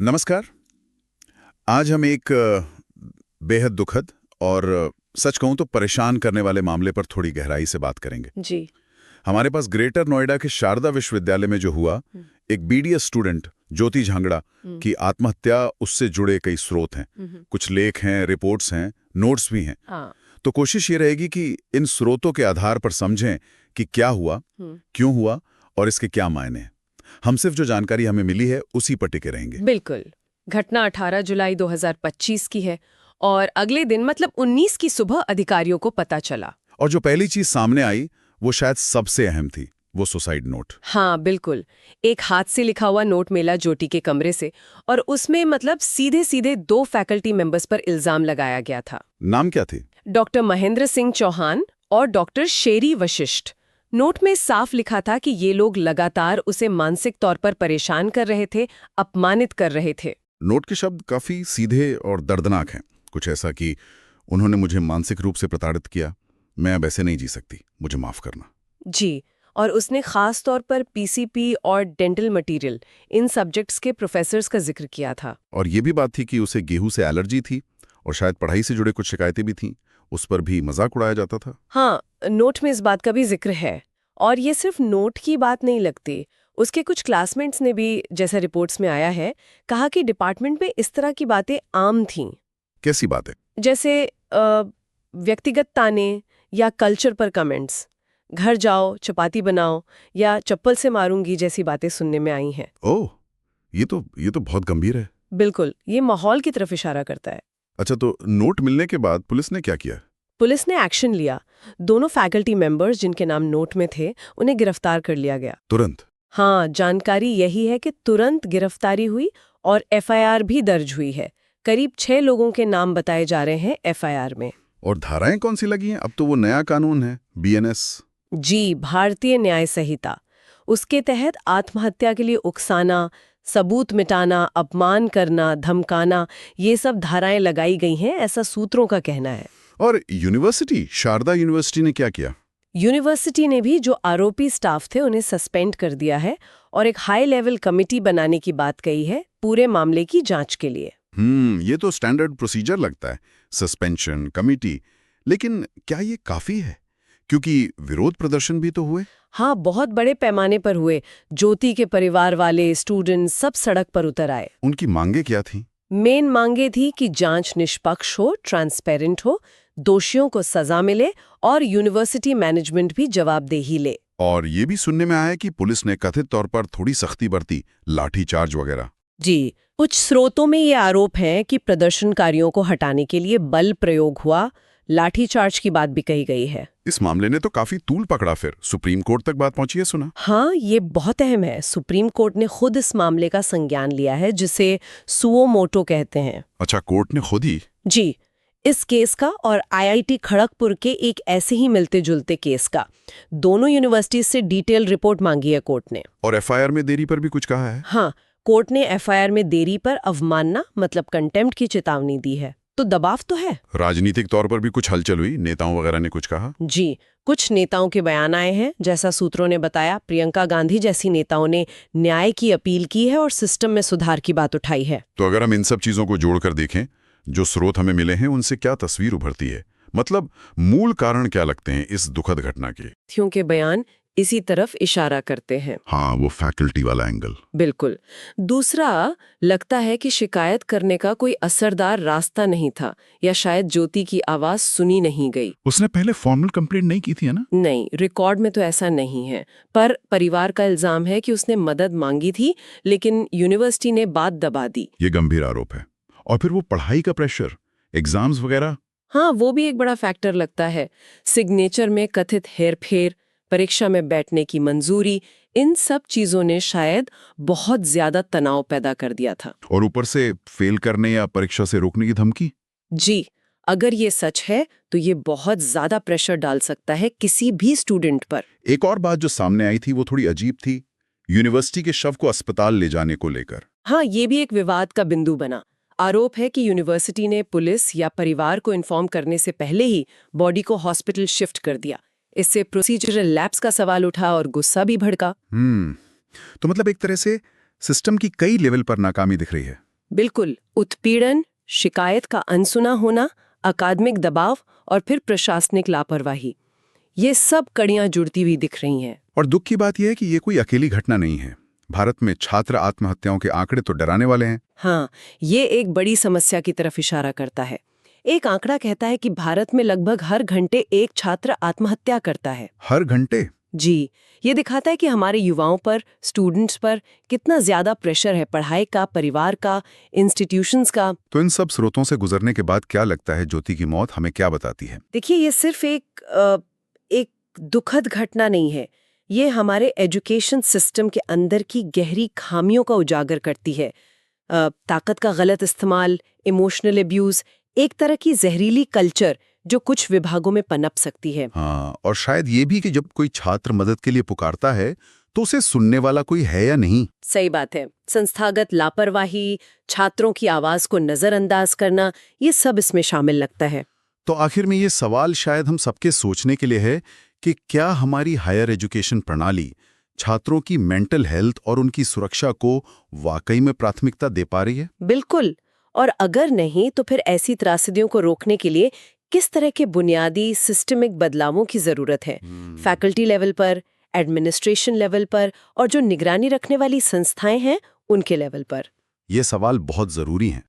नमस्कार। आज हम एक बेहद दुखद और सच कहूं तो परेशान करने वाले मामले पर थोड़ी गहराई से बात करेंगे। जी। हमारे पास ग्रेटर नोएडा के शारदा विश्वविद्यालय में जो हुआ, एक बीडीएस स्टूडेंट ज्योति झांगड़ा की आत्महत्या, उससे जुड़े कई स्रोत हैं, कुछ लेख हैं, रिपोर्ट्स हैं, नोट्स भी हैं। हाँ। तो कोशिश ये रहेगी कि इन स्रोतों के आधार पर समझें कि क्या हुआ, क्यों हुआ और इसके क्या मायने हैं। हम सिर्फ जो जानकारी हमें मिली है उसी पर टिके रहेंगे। बिल्कुल। घटना 18 जुलाई 2025 की है और अगले दिन मतलब 19 की सुबह अधिकारियों को पता चला। और जो पहली चीज सामने आई वो शायद सबसे अहम थी, वो सुसाइड नोट। हाँ बिल्कुल। एक हाथ से लिखा हुआ नोट मिला ज्योति के कमरे से और उसमें मतलब सीधे सीधे 2 फैकल्टी मेंबर्स पर इल्जाम लगाया गया था। नाम क्या थे? डॉक्टर महेंद्र सिंह चौहान और डॉक्टर शेरी वशिष्ठ। नोट में साफ लिखा था कि ये लोग लगातार उसे मानसिक तौर पर परेशान कर रहे थे, अपमानित कर रहे थे। नोट के शब्द काफी सीधे और दर्दनाक हैं। कुछ ऐसा कि उन्होंने मुझे मानसिक रूप से प्रताड़ित किया, मैं अब ऐसे नहीं जी सकती, मुझे माफ करना। जी। और उसने खास तौर पर पीसीपी और डेंटल मटेरियल, इन सब्जेक्ट्स के प्रोफेसर्स का जिक्र किया था। और ये भी बात थी कि उसे गेहूं से एलर्जी थी और शायद पढ़ाई से जुड़े कुछ शिकायतें भी थीं, उस पर भी मजाक उड़ाया जाता था। हाँ, नोट में इस बात का भी जिक्र है। और ये सिर्फ नोट की बात नहीं लगती, उसके कुछ क्लासमेट्स ने भी, जैसा रिपोर्ट्स में आया है, कहा कि डिपार्टमेंट में इस तरह की बातें आम थीं। कैसी बात है? जैसे व्यक्तिगत ताने या कल्चर पर कमेंट्स, घर जाओ, चपाती बनाओ या चप्पल से मारूंगी जैसी बातें सुनने में आई हैं। ओह, ये तो बहुत गंभीर है। बिल्कुल, ये माहौल की तरफ इशारा करता है। अच्छा, तो नोट मिलने के बाद पुलिस ने क्या किया? पुलिस ने एक्शन लिया। दोनों फैकल्टी मेंबर्स जिनके नाम नोट में थे, उन्हें गिरफ्तार कर लिया गया। तुरंत? हाँ, जानकारी यही है कि तुरंत गिरफ्तारी हुई और एफआईआर भी दर्ज हुई है। करीब 6 लोगों के नाम बताए जा रहे हैं एफआईआर में। और धाराएं कौन सी लगी हैं? अब तो वो नया कानून है, बीएनएस। जी, भारतीय न्याय संहिता। उसके तहत आत्महत्या के लिए उकसाना, सबूत मिटाना, अपमान करना, धमकाना, ये सब धाराएं लगाई गई हैं, ऐसा सूत्रों का कहना है। और यूनिवर्सिटी, शारदा यूनिवर्सिटी ने क्या किया? यूनिवर्सिटी ने भी जो आरोपी स्टाफ थे उन्हें सस्पेंड कर दिया है और एक हाई लेवल कमिटी बनाने की बात कही है पूरे मामले की जांच के लिए। ये तो स्टैंडर्ड प्रोसीजर लगता है, सस्पेंशन, कमिटी। लेकिन क्या ये काफी है? क्योंकि विरोध प्रदर्शन भी तो हुए। हाँ, बहुत बड़े पैमाने पर हुए। ज्योति के परिवार वाले, स्टूडेंट सब सड़क पर उतर आए। उनकी मांगे क्या थी? मेन मांगे थी कि जांच निष्पक्ष हो, ट्रांसपेरेंट हो, दोषियों को सजा मिले और यूनिवर्सिटी मैनेजमेंट भी जवाबदेही ले। और ये भी सुनने में आया कि पुलिस ने कथित तौर पर थोड़ी सख्ती बरती, लाठीचार्ज वगैरह। जी, कुछ स्रोतों में ये आरोप है कि प्रदर्शनकारियों को हटाने के लिए बल प्रयोग हुआ, लाठीचार्ज की बात भी कही गई है। इस मामले ने तो काफी तूल पकड़ा, फिर सुप्रीम कोर्ट तक बात पहुंची है, सुना। हाँ, ये बहुत अहम है। सुप्रीम कोर्ट ने खुद इस मामले का संज्ञान लिया है, जिसे सुओ मोटो कहते हैं। अच्छा, कोर्ट ने खुद ही? जी, इस केस का और आईआईटी खड़गपुर के एक ऐसे ही मिलते जुलते केस का, दोनों यूनिवर्सिटी से डिटेल रिपोर्ट मांगी है कोर्ट ने। और एफआईआर में देरी पर भी कुछ कहा है? हाँ, कोर्ट ने एफआईआर में देरी पर अवमानना मतलब कंटेम्प्ट की चेतावनी दी है। तो दबाव तो है। राजनीतिक तौर पर भी कुछ हलचल हुई, नेताओं वगैरह ने कुछ कहा? जी, कुछ नेताओं के बयान आए हैं। जैसा सूत्रों ने बताया, प्रियंका गांधी जैसी नेताओं ने न्याय की अपील की है और सिस्टम में सुधार की बात उठाई है। तो अगर हम इन सब चीजों को जोड़कर देखें, जो स्रोत हमें मिले हैं उनसे क्या तस्वीर उभरती है? मतलब मूल कारण क्या लगते हैं इस दुखद घटना के? साथियों के बयान इसी तरफ इशारा करते हैं। हाँ, वो फैकल्टी वाला एंगल। बिल्कुल। दूसरा, लगता है कि शिकायत करने का कोई असरदार रास्ता नहीं था, या शायद ज्योति की आवाज सुनी नहीं गई। उसने पहले फॉर्मल कंप्लेंट नहीं की थी, है ना? नहीं, रिकॉर्ड में तो ऐसा नहीं है। पर परिवार का इल्जाम है कि उसने मदद मांगी थी, लेकिन यूनिवर्सिटी ने बात दबा दी। ये गंभीर आरोप है। और फिर वो पढ़ाई का प्रेशर, एग्जाम्स वगैरह। हाँ, वो भी एक बड़ा फैक्टर लगता है। सिग्नेचर में कथित हेरफेर, परीक्षा में बैठने की मंजूरी, इन सब चीजों ने शायद बहुत ज्यादा तनाव पैदा कर दिया था। और ऊपर से फेल करने या परीक्षा से रोकने की धमकी। जी, अगर ये सच है तो ये बहुत ज्यादा प्रेशर डाल सकता है किसी भी स्टूडेंट पर। एक और बात जो सामने आई थी वो थोड़ी अजीब थी, यूनिवर्सिटी के शव को अस्पताल ले जाने को लेकर। हाँ, ये भी एक विवाद का बिंदु बना। आरोप है कि यूनिवर्सिटी ने पुलिस या परिवार को इन्फॉर्म करने से पहले ही बॉडी को हॉस्पिटल शिफ्ट कर दिया। इससे प्रोसीजरल लैप्स का सवाल उठा और गुस्सा भी भड़का। तो मतलब एक तरह से सिस्टम की कई लेवल पर नाकामी दिख रही है। बिल्कुल, उत्पीड़न, शिकायत का अनसुना होना, अकादमिक दबाव और फिर प्रशासनिक लापरवाही, ये सब कड़ियां जुड़ती हुई दिख रही हैं। और दुख की बात यह है कि ये कोई अकेली घटना नहीं है। भारत में छात्र आत्महत्याओं के आंकड़े तो डराने वाले हैं। हाँ, ये एक बड़ी समस्या की तरफ इशारा करता है। एक आंकड़ा कहता है कि भारत में लगभग हर घंटे एक छात्र आत्महत्या करता है। हर घंटे? जी, ये दिखाता है कि हमारे युवाओं पर, स्टूडेंट्स पर कितना ज्यादा प्रेशर है, पढ़ाई का, परिवार का, इंस्टीट्यूशंस का। तो इन सब स्रोतों से गुजरने के बाद क्या लगता है ज्योति की मौत हमें क्या बताती है? देखिए, ये सिर्फ एक दुखद घटना नहीं है, ये हमारे एजुकेशन सिस्टम के अंदर की गहरी खामियों का उजागर करती है। ताकत का गलत इस्तेमाल, इमोशनल अब्यूज, एक तरह की जहरीली कल्चर जो कुछ विभागों में पनप सकती है। हाँ, और शायद ये भी कि जब कोई छात्र मदद के लिए पुकारता है तो उसे सुनने वाला कोई है या नहीं। सही बात है। संस्थागत लापरवाही, छात्रों की आवाज को नजरअंदाज करना, ये सब इसमें शामिल लगता है। तो आखिर में ये सवाल शायद हम सबके सोचने के लिए है कि क्या हमारी हायर एजुकेशन प्रणाली छात्रों की मेंटल हेल्थ और उनकी सुरक्षा को वाकई में प्राथमिकता दे पा रही है? बिल्कुल, और अगर नहीं तो फिर ऐसी त्रासदियों को रोकने के लिए किस तरह के बुनियादी सिस्टमिक बदलावों की जरूरत है, फैकल्टी लेवल पर, एडमिनिस्ट्रेशन लेवल पर, और जो निगरानी रखने वाली संस्थाएं हैं उनके लेवल पर। ये सवाल बहुत जरूरी हैं।